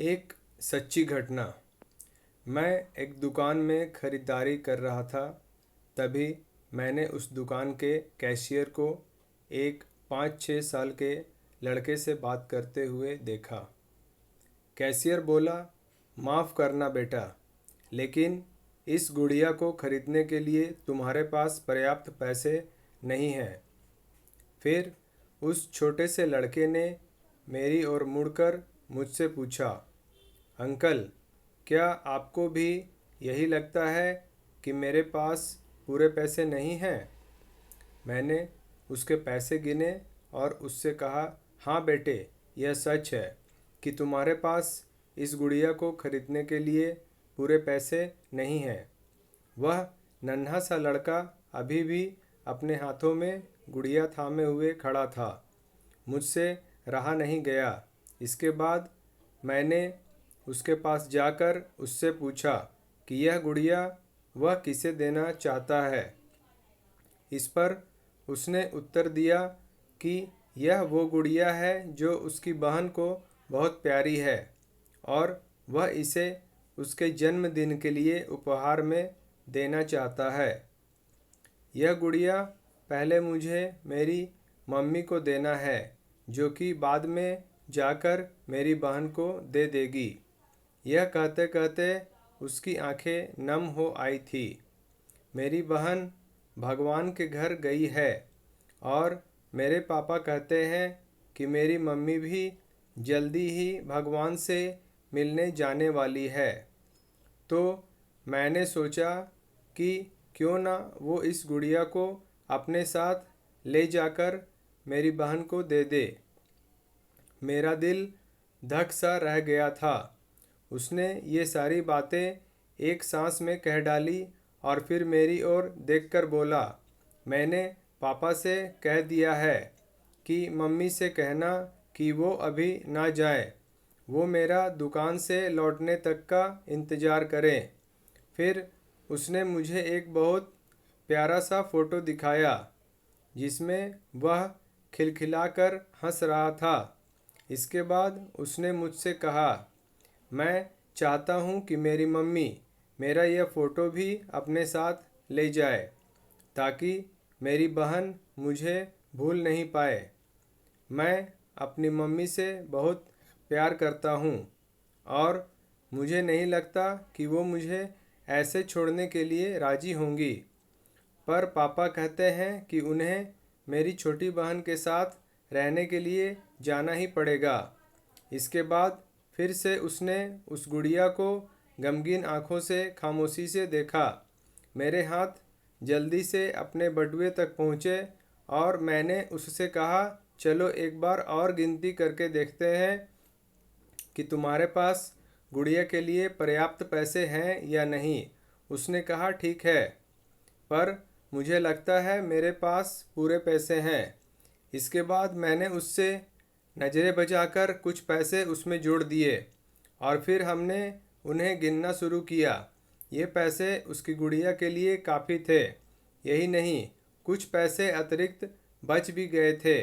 एक सच्ची घटना। मैं एक दुकान में ख़रीदारी कर रहा था, तभी मैंने उस दुकान के कैशियर को एक 5-6 साल के लड़के से बात करते हुए देखा। कैशियर बोला, माफ़ करना बेटा, लेकिन इस गुड़िया को खरीदने के लिए तुम्हारे पास पर्याप्त पैसे नहीं हैं। फिर उस छोटे से लड़के ने मेरी ओर मुड़कर मुझसे पूछा, अंकल, क्या आपको भी यही लगता है कि मेरे पास पूरे पैसे नहीं हैं? मैंने उसके पैसे गिने और उससे कहा, हाँ बेटे, यह सच है कि तुम्हारे पास इस गुड़िया को खरीदने के लिए पूरे पैसे नहीं हैं। वह नन्हा सा लड़का अभी भी अपने हाथों में गुड़िया थामे हुए खड़ा था। मुझसे रहा नहीं गया। इसके बाद मैंने उसके पास जाकर उससे पूछा कि यह गुड़िया वह किसे देना चाहता है। इस पर उसने उत्तर दिया कि यह वो गुड़िया है जो उसकी बहन को बहुत प्यारी है और वह इसे उसके जन्मदिन के लिए उपहार में देना चाहता है। यह गुड़िया पहले मुझे मेरी मम्मी को देना है, जो कि बाद में जाकर मेरी बहन को दे देगी। यह कहते कहते उसकी आंखें नम हो आई थी। मेरी बहन भगवान के घर गई है और मेरे पापा कहते हैं कि मेरी मम्मी भी जल्दी ही भगवान से मिलने जाने वाली है। तो मैंने सोचा कि क्यों ना वो इस गुड़िया को अपने साथ ले जाकर मेरी बहन को दे दे। मेरा दिल धक सा रह गया था। उसने ये सारी बातें एक सांस में कह डाली और फिर मेरी ओर देखकर बोला, मैंने पापा से कह दिया है कि मम्मी से कहना कि वो अभी ना जाए, वो मेरा दुकान से लौटने तक का इंतज़ार करें। फिर उसने मुझे एक बहुत प्यारा सा फ़ोटो दिखाया जिसमें वह खिलखिलाकर हंस रहा था। इसके बाद उसने मुझसे कहा, मैं चाहता हूँ कि मेरी मम्मी मेरा यह फ़ोटो भी अपने साथ ले जाए ताकि मेरी बहन मुझे भूल नहीं पाए। मैं अपनी मम्मी से बहुत प्यार करता हूँ और मुझे नहीं लगता कि वो मुझे ऐसे छोड़ने के लिए राज़ी होंगी। पर पापा कहते हैं कि उन्हें मेरी छोटी बहन के साथ रहने के लिए जाना ही पड़ेगा। इसके बाद फिर से उसने उस गुड़िया को गमगीन आंखों से खामोशी से देखा। मेरे हाथ जल्दी से अपने बटुए तक पहुँचे और मैंने उससे कहा, चलो एक बार और गिनती करके देखते हैं कि तुम्हारे पास गुड़िया के लिए पर्याप्त पैसे हैं या नहीं। उसने कहा, ठीक है, पर मुझे लगता है मेरे पास पूरे पैसे हैं। इसके बाद मैंने उससे नज़रें बचाकर कुछ पैसे उसमें जोड़ दिए और फिर हमने उन्हें गिनना शुरू किया। ये पैसे उसकी गुड़िया के लिए काफ़ी थे। यही नहीं, कुछ पैसे अतिरिक्त बच भी गए थे।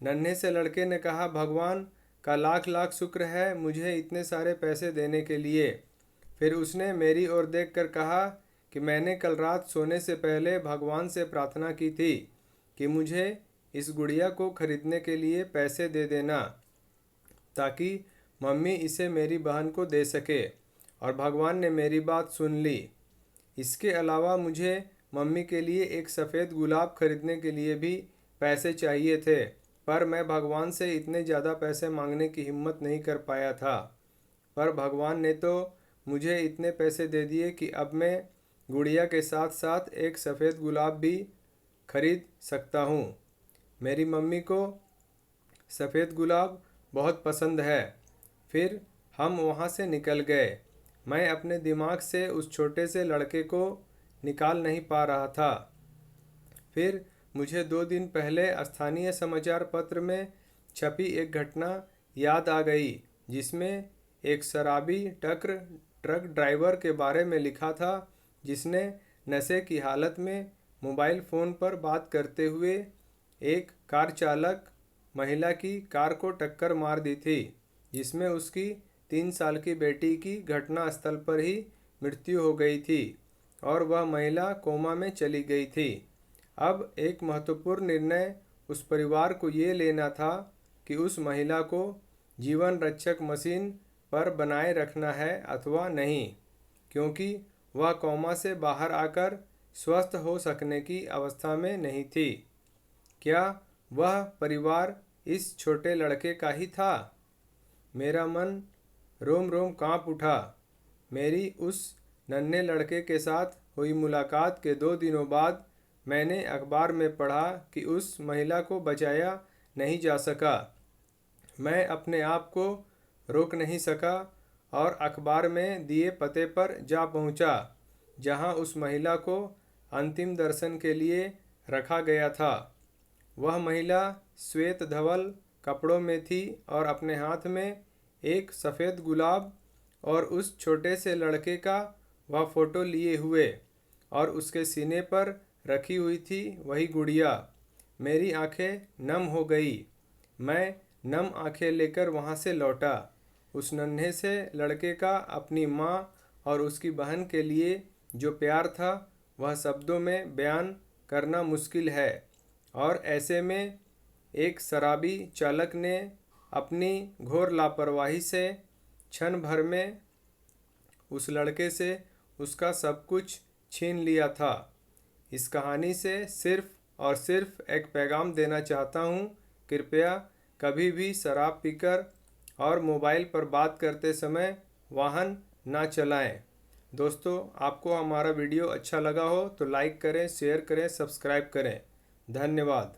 नन्हे से लड़के ने कहा, भगवान का लाख लाख शुक्र है मुझे इतने सारे पैसे देने के लिए। फिर उसने मेरी ओर देखकर कहा कि मैंने कल रात सोने से पहले भगवान से प्रार्थना की थी कि मुझे इस गुड़िया को खरीदने के लिए पैसे दे देना ताकि मम्मी इसे मेरी बहन को दे सके, और भगवान ने मेरी बात सुन ली। इसके अलावा मुझे मम्मी के लिए एक सफ़ेद गुलाब खरीदने के लिए भी पैसे चाहिए थे, पर मैं भगवान से इतने ज़्यादा पैसे मांगने की हिम्मत नहीं कर पाया था। पर भगवान ने तो मुझे इतने पैसे दे दिए कि अब मैं गुड़िया के साथ साथ एक सफ़ेद गुलाब भी खरीद सकता हूँ। मेरी मम्मी को सफ़ेद गुलाब बहुत पसंद है। फिर हम वहाँ से निकल गए। मैं अपने दिमाग से उस छोटे से लड़के को निकाल नहीं पा रहा था। फिर मुझे 2 दिन पहले स्थानीय समाचार पत्र में छपी एक घटना याद आ गई जिसमें एक शराबी ट्रक ड्राइवर के बारे में लिखा था जिसने नशे की हालत में मोबाइल फ़ोन पर बात करते हुए एक कार चालक महिला की कार को टक्कर मार दी थी, जिसमें उसकी 3 साल की बेटी की घटनास्थल पर ही मृत्यु हो गई थी और वह महिला कोमा में चली गई थी। अब एक महत्वपूर्ण निर्णय उस परिवार को ये लेना था कि उस महिला को जीवन रक्षक मशीन पर बनाए रखना है अथवा नहीं, क्योंकि वह कोमा से बाहर आकर स्वस्थ हो सकने की अवस्था में नहीं थी। क्या वह परिवार इस छोटे लड़के का ही था? मेरा मन रोम रोम कांप उठा। मेरी उस नन्हे लड़के के साथ हुई मुलाकात के 2 दिनों बाद मैंने अखबार में पढ़ा कि उस महिला को बचाया नहीं जा सका। मैं अपने आप को रोक नहीं सका और अखबार में दिए पते पर जा पहुंचा, जहां उस महिला को अंतिम दर्शन के लिए रखा गया था। वह महिला श्वेत धवल कपड़ों में थी और अपने हाथ में एक सफ़ेद गुलाब और उस छोटे से लड़के का वह फोटो लिए हुए और उसके सीने पर रखी हुई थी वही गुड़िया। मेरी आंखें नम हो गई। मैं नम आंखें लेकर वहां से लौटा। उस नन्हे से लड़के का अपनी माँ और उसकी बहन के लिए जो प्यार था वह शब्दों में बयान करना मुश्किल है, और ऐसे में एक शराबी चालक ने अपनी घोर लापरवाही से क्षण भर में उस लड़के से उसका सब कुछ छीन लिया था। इस कहानी से सिर्फ और सिर्फ एक पैगाम देना चाहता हूँ, कृपया कभी भी शराब पीकर और मोबाइल पर बात करते समय वाहन ना चलाएं। दोस्तों, आपको हमारा वीडियो अच्छा लगा हो तो लाइक करें, शेयर करें, सब्सक्राइब करें। धन्यवाद।